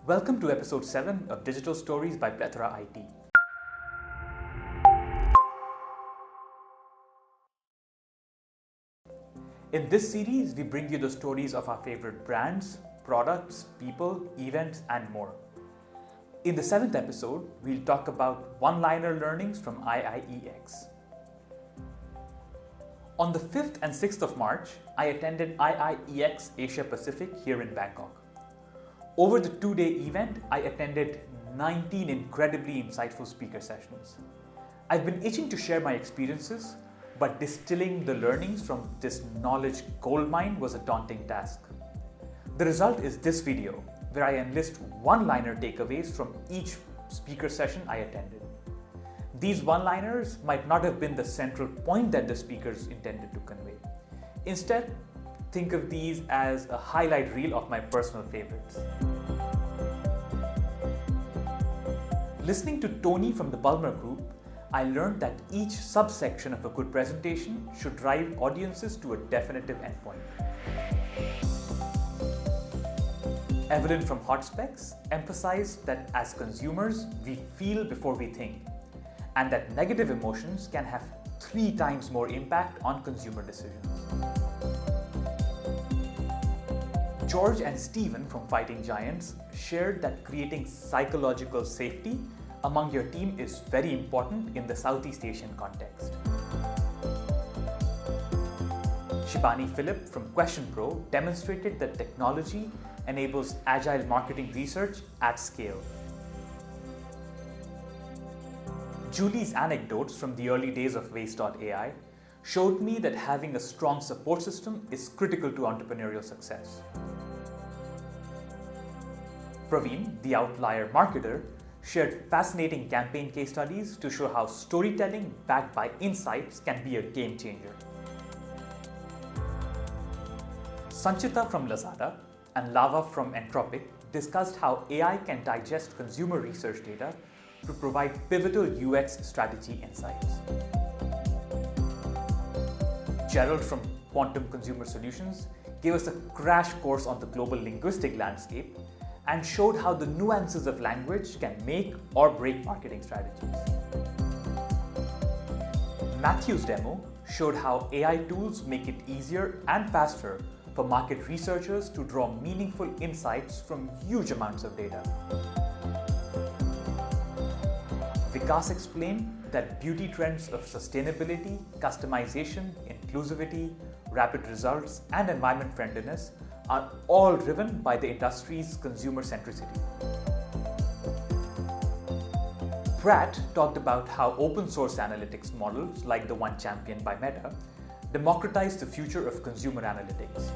Welcome to episode 7 of Digital Stories by Plethora IT. In this series, we bring you the stories of our favorite brands, products, people, events, and more. In the 7th episode, we'll talk about one-liner learnings from IIEX. On the 5th and 6th of March, I attended IIEX Asia Pacific here in Bangkok. Over the 2-day event, I attended 19 incredibly insightful speaker sessions. I've been itching to share my experiences, but distilling the learnings from this knowledge goldmine was a daunting task. The result is this video, where I enlist one-liner takeaways from each speaker session I attended. These one-liners might not have been the central point that the speakers intended to convey. Instead, think of these as a highlight reel of my personal favorites. Listening to Tony from the Bulmer Group, I learned that each subsection of a good presentation should drive audiences to a definitive endpoint. Evelyn from HotSpecs emphasized that as consumers, we feel before we think, and that negative emotions can have 3 times more impact on consumer decisions. George and Stephen from Fighting Giants shared that creating psychological safety among your team is very important in the Southeast Asian context. Shibani Philip from Question Pro demonstrated that technology enables agile marketing research at scale. Julie's anecdotes from the early days of Waste.ai showed me that having a strong support system is critical to entrepreneurial success. Praveen, the outlier marketer, shared fascinating campaign case studies to show how storytelling backed by insights can be a game changer. Sanchita from Lazada and Lava from Entropic discussed how AI can digest consumer research data to provide pivotal UX strategy insights. Gerald from Quantum Consumer Solutions gave us a crash course on the global linguistic landscape and showed how the nuances of language can make or break marketing strategies. Matthew's demo showed how AI tools make it easier and faster for market researchers to draw meaningful insights from huge amounts of data. Vikas explained that beauty trends of sustainability, customization, inclusivity, rapid results, and environment friendliness are all driven by the industry's consumer centricity. Pratt talked about how open source analytics models like the one championed by Meta democratize the future of consumer analytics.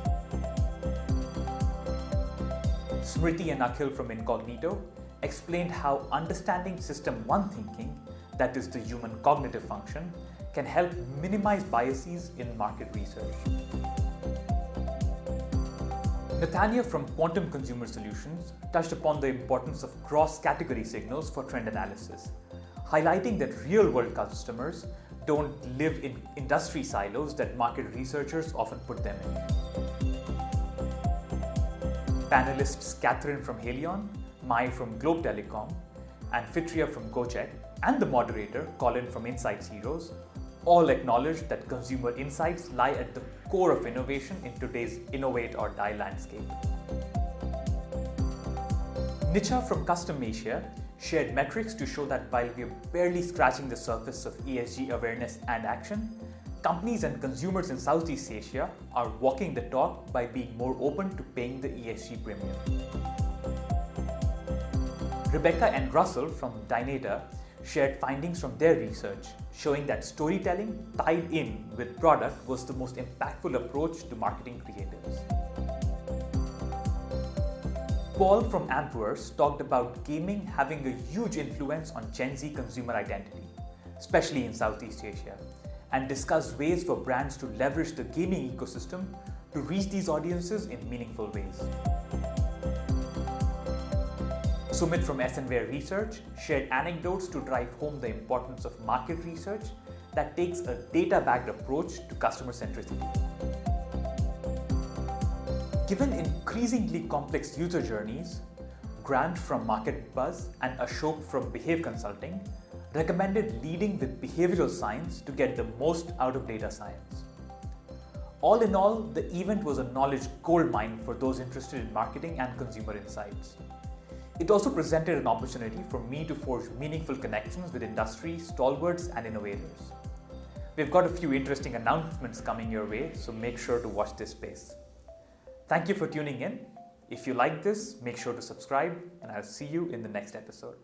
Smriti and Akhil from Incognito explained how understanding System 1 thinking, that is the human cognitive function, can help minimize biases in market research. Nathania from Quantum Consumer Solutions touched upon the importance of cross-category signals for trend analysis, highlighting that real-world customers don't live in industry silos that market researchers often put them in. Panelists Catherine from Helion, Mai from Globe Telecom, and Fitria from Gojek, and the moderator Colin from Insights Heroes all acknowledged that consumer insights lie at the core of innovation in today's innovate or die landscape. Nicha from Custom Asia shared metrics to show that while we are barely scratching the surface of ESG awareness and action, companies and consumers in Southeast Asia are walking the talk by being more open to paying the ESG premium. Rebecca and Russell from Dynata shared findings from their research, showing that storytelling tied in with product was the most impactful approach to marketing creatives. Paul from Ampverse talked about gaming having a huge influence on Gen Z consumer identity, especially in Southeast Asia, and discussed ways for brands to leverage the gaming ecosystem to reach these audiences in meaningful ways. Sumit from SNWare Research shared anecdotes to drive home the importance of market research that takes a data-backed approach to customer centricity. Given increasingly complex user journeys, Grant from Market Buzz and Ashok from Behave Consulting recommended leading with behavioral science to get the most out of data science. All in all, the event was a knowledge goldmine for those interested in marketing and consumer insights. It also presented an opportunity for me to forge meaningful connections with industry stalwarts and innovators. We've got a few interesting announcements coming your way, so make sure to watch this space. Thank you for tuning in. If you like this, make sure to subscribe, and I'll see you in the next episode.